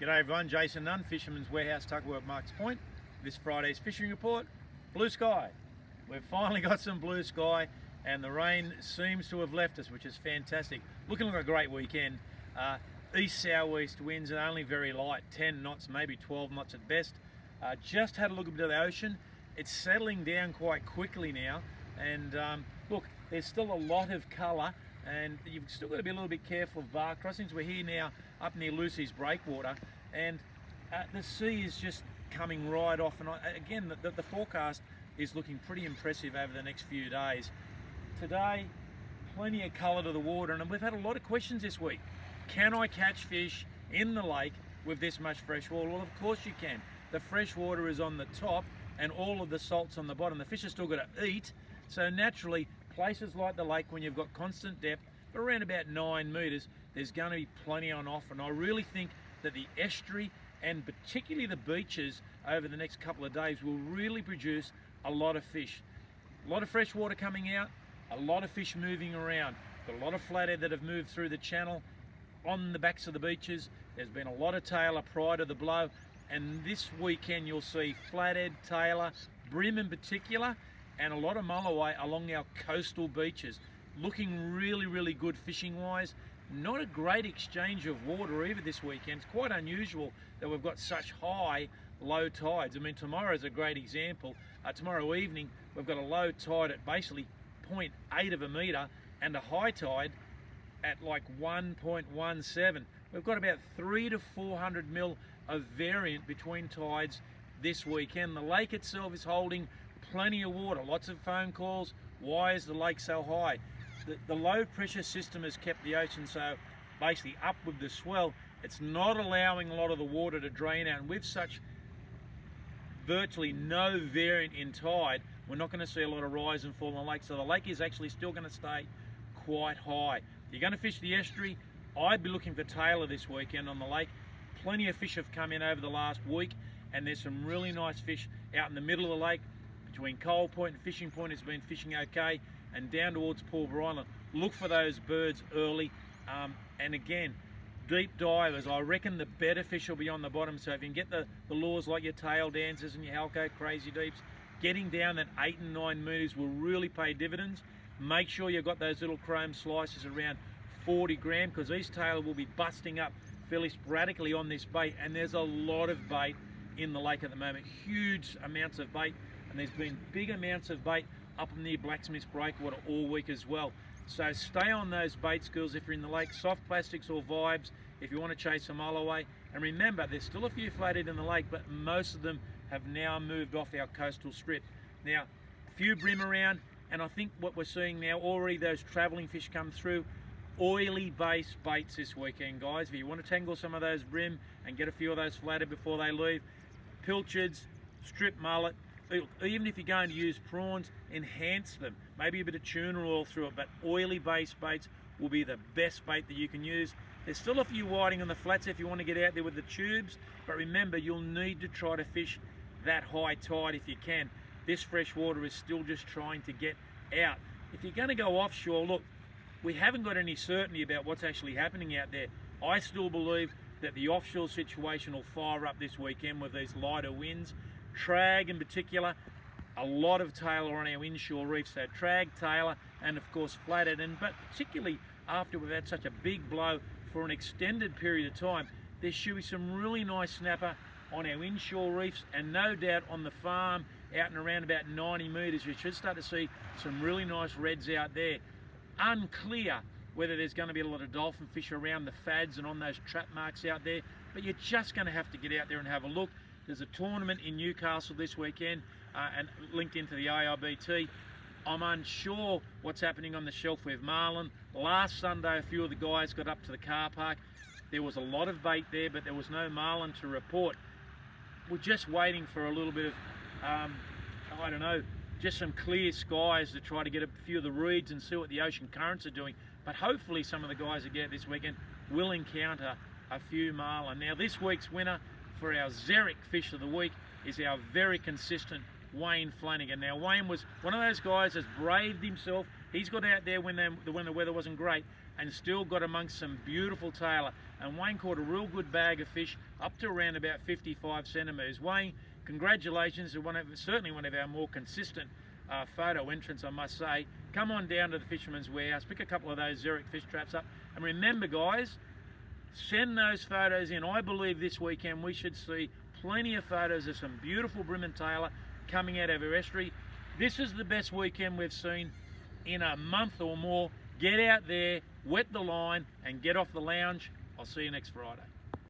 G'day everyone, Jason Nunn, Fisherman's Warehouse, Tuggerah at Marks Point. This Friday's fishing report, blue sky. We've finally got some blue sky and the rain seems to have left us, which is fantastic. Looking like a great weekend. East-southeast winds and only very light, 10 knots, maybe 12 knots at best. Just had a look at the ocean. It's settling down quite quickly now. And look, there's still a lot of colour and you've still got to be a little bit careful of bar crossings. We're here now up near Lucy's breakwater and the sea is just coming right off. And again, the forecast is looking pretty impressive over the next few days. Today, plenty of colour to the water, and we've had a lot of questions this week. Can I catch fish in the lake with this much fresh water? Well, of course you can. The fresh water is on the top and all of the salt's on the bottom. The fish are still got to eat, so naturally places like the lake, when you've got constant depth around about 9 metres, there's going to be plenty on offer. And I really think that the estuary and particularly the beaches over the next couple of days will really produce a lot of fish. A lot of fresh water coming out, a lot of fish moving around. Got a lot of flathead that have moved through the channel on the backs of the beaches. There's been a lot of tailor prior to the blow, and this weekend you'll see flathead, tailor, brim in particular, and a lot of mulloway along our coastal beaches. Looking really, really good fishing wise. Not a great exchange of water either this weekend. It's quite unusual that we've got such high low tides. I mean, tomorrow's a great example. Tomorrow evening we've got a low tide at basically 0.8 of a metre and a high tide at like 1.17. We've got about 300 to 400 mil of variant between tides this weekend. The lake itself is holding plenty of water, lots of phone calls. Why is the lake so high? The low pressure system has kept the ocean so basically up with the swell. It's not allowing a lot of the water to drain out, and with such virtually no variant in tide, we're not going to see a lot of rise and fall in the lake. So the lake is actually still going to stay quite high. If you're going to fish the estuary, I'd be looking for tailor this weekend on the lake. Plenty of fish have come in over the last week, and there's some really nice fish out in the middle of the lake. Between Coal Point and Fishing Point has been fishing okay, and down towards Pulver Island. Look for those birds early, and again, deep divers, I reckon the better fish will be on the bottom. So if you can get the lures like your tail dancers and your Halco crazy deeps, getting down that 8 and 9 metres will really pay dividends. Make sure you've got those little chrome slices around 40 gram, because these tailor will be busting up fairly sporadically on this bait, and there's a lot of bait in the lake at the moment, huge amounts of bait, and there's been big amounts of bait up near Blacksmith's breakwater all week as well. So stay on those bait skills if you're in the lake, soft plastics or vibes if you want to chase some mulloway. And remember, there's still a few flathead in the lake, but most of them have now moved off our coastal strip. Now, a few brim around, and I think what we're seeing now, already those travelling fish come through. Oily based baits this weekend, guys. If you want to tangle some of those brim and get a few of those flathead before they leave, pilchards, strip mullet, even if you're going to use prawns, enhance them. Maybe a bit of tuna oil through it, but oily based baits will be the best bait that you can use. There's still a few whiting on the flats if you want to get out there with the tubes, but remember, you'll need to try to fish that high tide if you can. This fresh water is still just trying to get out. If you're going to go offshore, look, we haven't got any certainty about what's actually happening out there. I still believe that the offshore situation will fire up this weekend with these lighter winds. Trag in particular, a lot of tailor on our inshore reefs, so trag, tailor, and of course flathead, but particularly after we've had such a big blow for an extended period of time, there should be some really nice snapper on our inshore reefs, and no doubt on the farm out and around about 90 metres you should start to see some really nice reds out there. Unclear whether there's going to be a lot of dolphin fish around the fads and on those trap marks out there, but you're just going to have to get out there and have a look. There's a tournament in Newcastle this weekend and linked into the AIBT. I'm unsure what's happening on the shelf with marlin. Last Sunday, a few of the guys got up to the car park. There was a lot of bait there, but there was no marlin to report. We're just waiting for a little bit of, I don't know, just some clear skies to try to get a few of the reeds and see what the ocean currents are doing. But hopefully some of the guys that get this weekend will encounter a few marlin. Now, this week's winner for our ZEREK fish of the week is our very consistent Flanagan. Now, Wayne was one of those guys that's braved himself He's got out there when the weather wasn't great and still got amongst some beautiful tailor. And Wayne caught a real good bag of fish up to around about 55 centimetres. Wayne, congratulations, certainly one of our more consistent photo entrants, I must say. Come on down to the Fisherman's Warehouse, pick a couple of those ZEREK fish traps up, and remember guys, send those photos in. I believe this weekend we should see plenty of photos of some beautiful brim and tailor coming out of our estuary. This is the best weekend we've seen in a month or more. Get out there, wet the line, and get off the lounge. I'll see you next Friday.